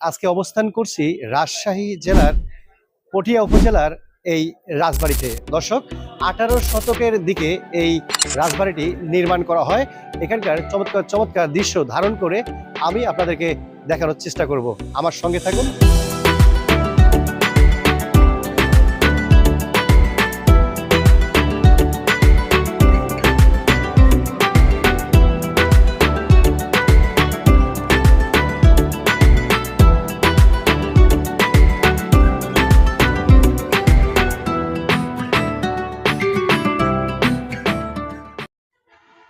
আজকে অবস্থান করছি রাজশাহী জেলার পটিয়া উপজেলার এই রাজবাড়িতে। দর্শক, 18 শতকের দিকে এই রাজবাড়িটি নির্মাণ করা হয়। এখানকার চমৎকার চমৎকার দৃশ্য ধারণ করে আমি আপনাদেরকে দেখানোর চেষ্টা করব। আমার সঙ্গে থাকুন।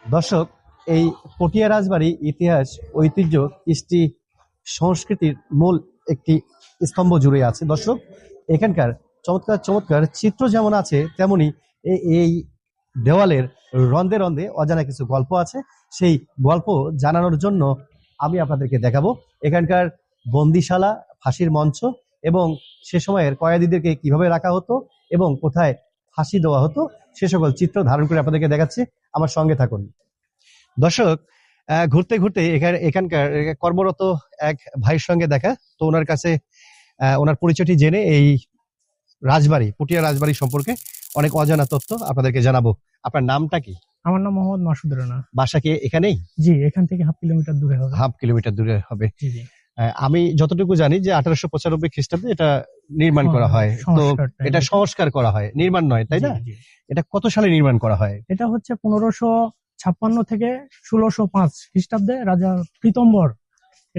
দর্শক, এই পটিয়া রাজবাড়ি ইতিহাস, ঐতিহ্য, কৃষ্টি, সংস্কৃতির মূল একটি স্তম্ভ জুড়ে আছে। দর্শক, এখানকার চমৎকার চমৎকার চিত্র যেমন আছে, তেমনি এই দেওয়ালের রন্ধে রন্ধে অজানা কিছু গল্প আছে। সেই গল্প জানানোর জন্য আমি আপনাদেরকে দেখাবো এখানকার বন্দিশালা, ফাঁসির মঞ্চ এবং সে সময়ের কয়েদিদেরকে কিভাবে রাখা হতো এবং কোথায় ফাঁসি দেওয়া হতো, সে সকল চিত্র ধারণ করে আপনাদেরকে দেখাচ্ছি। আমার সঙ্গে থাকুন। দর্শক, ঘুরতে ঘুরতে এখানকার কর্মরত এক ভাইয়ের সঙ্গে দেখা, তো ওনার কাছে ওনার পরিচয়টি জেনে এই রাজবাড়ি, পটিয়া রাজবাড়ি সম্পর্কে অনেক অজানা তথ্য আপনাদেরকে জানাবো। আপনার নামটা কি? আমার নাম মোহাম্মদ মাসুদ রানা। বাসা কি এখানেই? জি, এখান থেকে হাফ কিলোমিটার দূরে হবে। হাফ কিলোমিটার দূরে হবে। জি জি। আমি যতটুকু জানি যে 1895 খ্রিস্টাব্দে এটা নির্মাণ করা হয়। তো এটা সংস্কার করা হয়, নির্মাণ নয়, তাই না? এটা কত সালে নির্মাণ করা হয়? এটা হচ্ছে 1556 থেকে 1605 খ্রিস্টাব্দে রাজা পীতম্বর,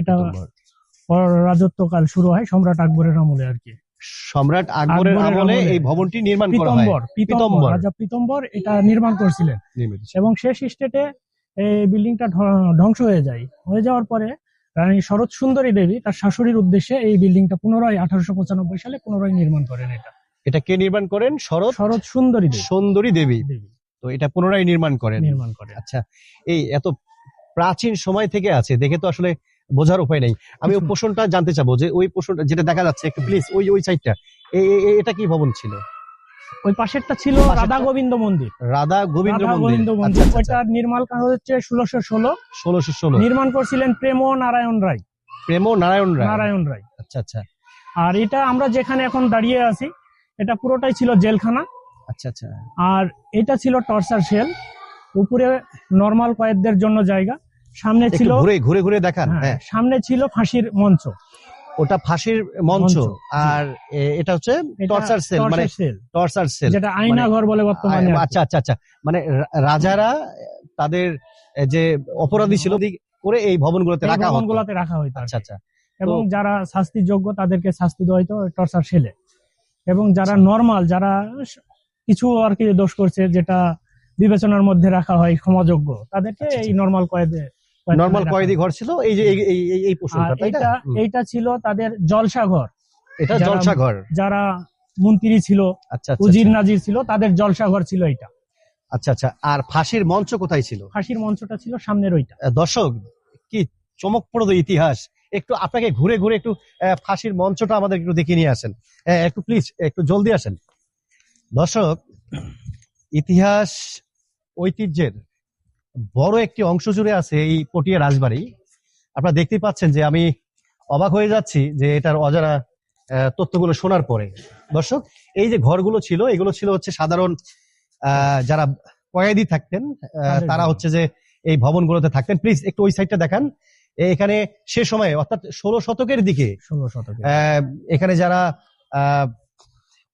এটা রাজত্বকাল শুরু হয় সম্রাট আকবরের আমলে আর কি। সম্রাট আকবরের আমলে এই ভবনটি নির্মাণ করা হয়। রাজা পীতম্বর এটা নির্মাণ করেছিলেন এবং শেষ স্টেটে এই বিল্ডিংটা ধ্বংস হয়ে যায়। হয়ে যাওয়ার পরে রানী শরৎ সুন্দরী দেবী তার শাশুড়ির উদ্দেশ্যে এই বিল্ডিংটা পুনরায় 1895 সালে পুনরায় নির্মাণ করেন। এটা কে নির্মাণ করেন? শরৎ সুন্দরী দেবী। তো এটা পুনরায় নির্মাণ করেন। আচ্ছা, এই এত প্রাচীন সময় থেকে আছে দেখে তো আসলে বোঝার উপায় নেই। আমি ওই পোষণটা জানতে চাবো, যে ওই পোষণটা যেটা দেখা যাচ্ছে, একটু প্লিজ ওই সাইডটা, এটা কি ভবন ছিল? ওই পাশেরটা ছিল রাধা গোবিন্দ মন্দির। রাধা গোবিন্দ মন্দির। ওইটা নির্মাণ কাল হচ্ছে 1616 নির্মাণ করেছিলেন প্রেম নারায়ণ রায়। আচ্ছা আচ্ছা। আর এটা আমরা যেখানে এখন দাঁড়িয়ে আছি, এটা পুরোটাই ছিল জেলখানা। আচ্ছা আচ্ছা। আর এটা ছিল টর্চার সেল। উপরে নরমাল কয়েদদের জন্য জায়গা, সামনে ছিল ঘুরে ঘুরে দেখান। হ্যাঁ, সামনে ছিল ফাঁসির মঞ্চ। ওটা ফাঁসির মঞ্চ। আর এটা হচ্ছে টর্চার সেল, মানে টর্চার সেল, যেটা আয়না ঘর বলে বর্তমানে। আচ্ছা আচ্ছা আচ্ছা। মানে রাজারা তাদের যে অপরাধী ছিল করে এই ভবনগুলোতে রাখা হতো। আচ্ছা আচ্ছা। এবং যারা শাস্তির যোগ্য তাদেরকে শাস্তি দেওয়া হতো টর্চার সেলে, এবং যারা নরমাল, যারা কিছু আর কি দোষ করছে যেটা বিবেচনার মধ্যে রাখা হয় ক্ষমাযোগ্য, তাদেরকে এই নরমাল কয়েদি ঘর ছিল। এই যে এই পোষণটা, তাই না? এইটা ছিল তাদের জলসা ঘর। এটা জলসা ঘর। যারা মন্ত্রী ছিল, আচ্ছা, উজির নাজির ছিল, তাদের জলসা ঘর ছিল এটা। আচ্ছা আচ্ছা। আর ফাঁসির মঞ্চ কোথায় ছিল? ফাঁসির মঞ্চটা ছিল সামনের ওইটা। দর্শক, কি চমকপ্রদ ইতিহাস! একটু আপনাকে ঘুরে ঘুরে একটু ফাঁসির মঞ্চটা আমাদের একটু দেখিয়ে নিয়ে আসেন, একটু প্লিজ, একটু জলদি আসেন। দর্শক, ইতিহাস, ঐতিহ্যের বড় একটি অংশ জুড়ে আছে এই পটিয়া রাজবাড়ি। আপনারা দেখতেই পাচ্ছেন যে আমি অবাক হয়ে যাচ্ছি যে এটার অজানা তথ্যগুলো শোনার পরে। দর্শক, এই যে ঘরগুলো ছিল, এগুলো ছিল হচ্ছে সাধারণ যারা কয়েদি থাকতেন, তারা হচ্ছে যে এই ভবনগুলোতে থাকতেন। প্লিজ একটু ওই সাইডটা দেখান। এখানে সে সময়ে, অর্থাৎ 16 শতকের দিকে, এখানে যারা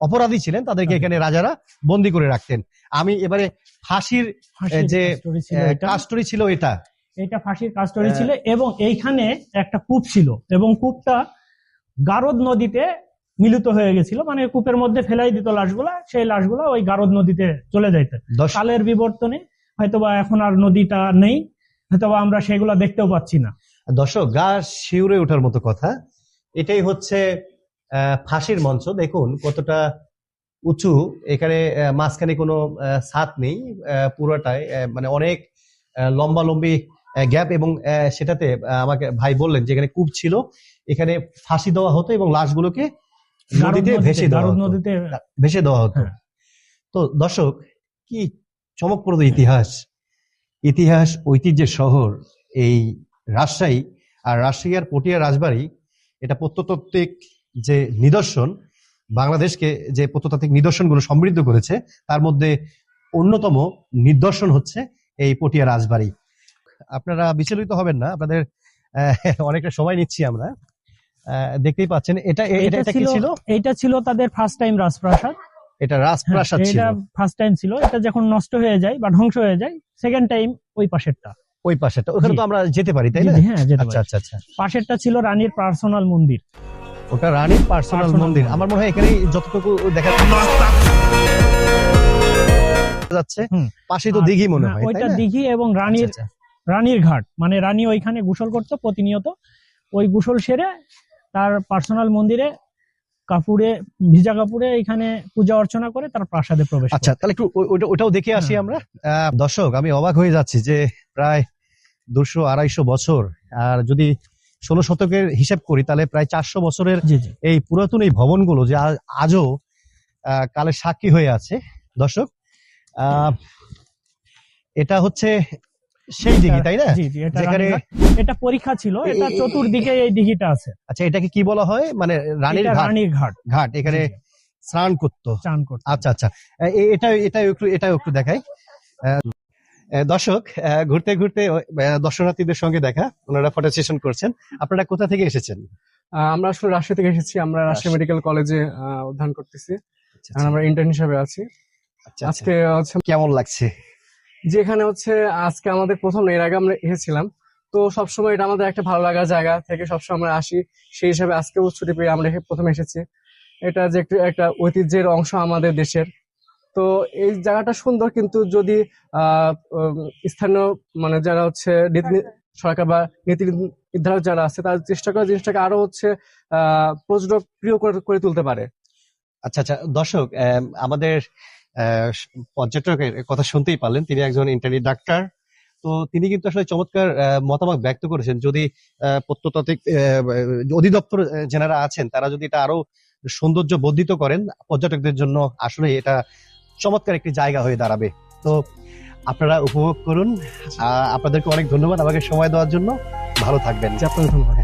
অপরাধী ছিলেন তাদেরকে এখানে রাজারা বন্দী করে রাখতেন। আমি এবারে ফাঁসির যে কাস্টরি ছিল, এটা ফাঁসির কাস্টরি ছিল, এবং এইখানে একটা কূপ ছিল, এবং কূপটা গারদ নদীতে মিলিত হয়ে গেছিল। মানে কূপের মধ্যে ফেলাই দিত লাশগুলা, সেই লাশগুলা ওই গারদ নদীতে চলে যাইত। কালের বিবর্তনে হয়তোবা এখন আর নদীটা নেই, হয়তোবা আমরা সেগুলা দেখতেও পাচ্ছি না। দর্শক, গা শিউরে ওঠার মতো কথা। এটাই হচ্ছে ফাঁসির মঞ্চ। দেখুন কতটা উঁচু। এখানে মাঝখানে কোনো ছাদ নেই, পুরোটাই মানে অনেক লম্বালম্বি গ্যাপ, এবং সেটাতে আমাকে ভাই বললেন যে এখানে কূপ ছিল, এখানে ফাঁসি দেওয়া হতো এবং লাশগুলোকে নদীতে ভেসে দেওয়া হতো। তো দর্শক, কি চমকপ্রদ ইতিহাস, ঐতিহ্যের শহর এই রাজশাহী। আর রাজশাহী আর পটিয়া রাজবাড়ি এটা প্রত্নতাত্ত্বিক যে নিদর্শন, বাংলাদেশকে যে প্রত্নতাত্ত্বিক নিদর্শনগুলো সমৃদ্ধ করেছে তার মধ্যে অন্যতম নিদর্শন হচ্ছে এই পটিয়া রাজবাড়ি। আপনারা বিচলিত হবেন না, আপনাদের অনেকটা সময় নিচ্ছি আমরা। দেখতেই পাচ্ছেন এটা এটা এটা কি ছিল? এটা ছিল তাদের ফার্স্ট টাইম রাজপ্রাসাদ। এটা রাজপ্রাসাদ ছিল, এটা ফার্স্ট টাইম ছিল। এটা যখন নষ্ট হয়ে যায় বা ধ্বংস হয়ে যায়, সেকেন্ড টাইম ওই পাশেরটা। ওই পাশেরটা ওখানে তো আমরা যেতে পারি, তাই না? হ্যাঁ, যেতে আচ্ছা পারি। আচ্ছা আচ্ছা। পাশেরটা ছিল রানীর পার্সোনাল মন্দির। ওটা রানীর পার্সোনাল মন্দির। আমার মনে হয় এখানে যতটুকু দেখা যাচ্ছে পাশে তো দিঘি মনে হয়, ওইটা দিঘি এবং রানীর ঘাট, মানে রানী ওইখানে গোসল করতো প্রতিনিয়ত। ওই গোসল সেরে তার পার্সোনাল মন্দিরে ভিজা কাপড়ে এখানে পূজা অর্চনা করে তার প্রাসাদে প্রবেশ করে। আচ্ছা, তাহলে একটু ওটাও দেখে আসি আমরা। দর্শক, আমি অবাক হয়ে যাচ্ছি যে প্রায় 200-250 বছর, আর যদি 16 শতকের হিসাব করি তাহলে প্রায় 400 বছরের এই পুরাতন এই ভবনগুলো যে আজও কালের সাক্ষী হয়ে আছে। দর্শক, এটা হচ্ছে সেই দিঘি, তাই না? যেখানে এটা পরীক্ষা ছিল, এটা চতুর্দিকে এই দিঘিটা আছে। আচ্ছা, এটাকে কি বলা হয়? মানে রানীর ঘাট। এখানে স্নান করতো। আচ্ছা আচ্ছা, এটাও একটু দেখাই। দর্শক, ঘুরতে ঘুরতে দর্শনার্থীদের সঙ্গে দেখা, ওনারা ফটো সেশন করছেন। আপনারা কোথা থেকে এসেছেন? আমরা আসলে রাজশাহী থেকে এসেছি। আমরা রাজশাহী মেডিকেল কলেজে অধ্যয়ন করতেছি। আমরা ইন্টার্ন হিসেবে আছি। আজকে কেমন লাগছে? যেখানে আজকে আমাদের প্রথম, এর আগে আমরা এসেছিলাম, তো সবসময় এটা আমাদের একটা ভালো লাগার জায়গা থেকে সবসময় আমরা আসি। সেই হিসাবে আজকেও ছুটি পেয়ে আমরা প্রথম এসেছি। এটা যে একটা ঐতিহ্যের অংশ আমাদের দেশের। তো এই জায়গাটা সুন্দর, কিন্তু যদি স্থানীয় মানে যারা সরকার বা নীতি নির্ধারক যারা আছে, তারা চেষ্টা করে জিনিসটাকে আরো পর্যটক প্রিয় করে তুলতে পারে। আচ্ছা আচ্ছা, দর্শক, আমাদের পর্যটকের কথা শুনতেই পারলেন, তিনি একজন ইন্টার্নি ডাক্তার। তো তিনি কিন্তু আসলে চমৎকার মতামত ব্যক্ত করেছেন। যদি প্রত্নতাত্ত্বিক অধিদপ্তর যারা আছেন তারা যদি এটা আরো সৌন্দর্য বর্ধিত করেন, পর্যটকদের জন্য আসলে এটা চমৎকার একটি জায়গা হয়ে দাঁড়াবে। তো আপনারা উপভোগ করুন। আপনাদেরকে অনেক ধন্যবাদ আমাকে সময় দেওয়ার জন্য। ভালো থাকবেন। আপনাকে ধন্যবাদ।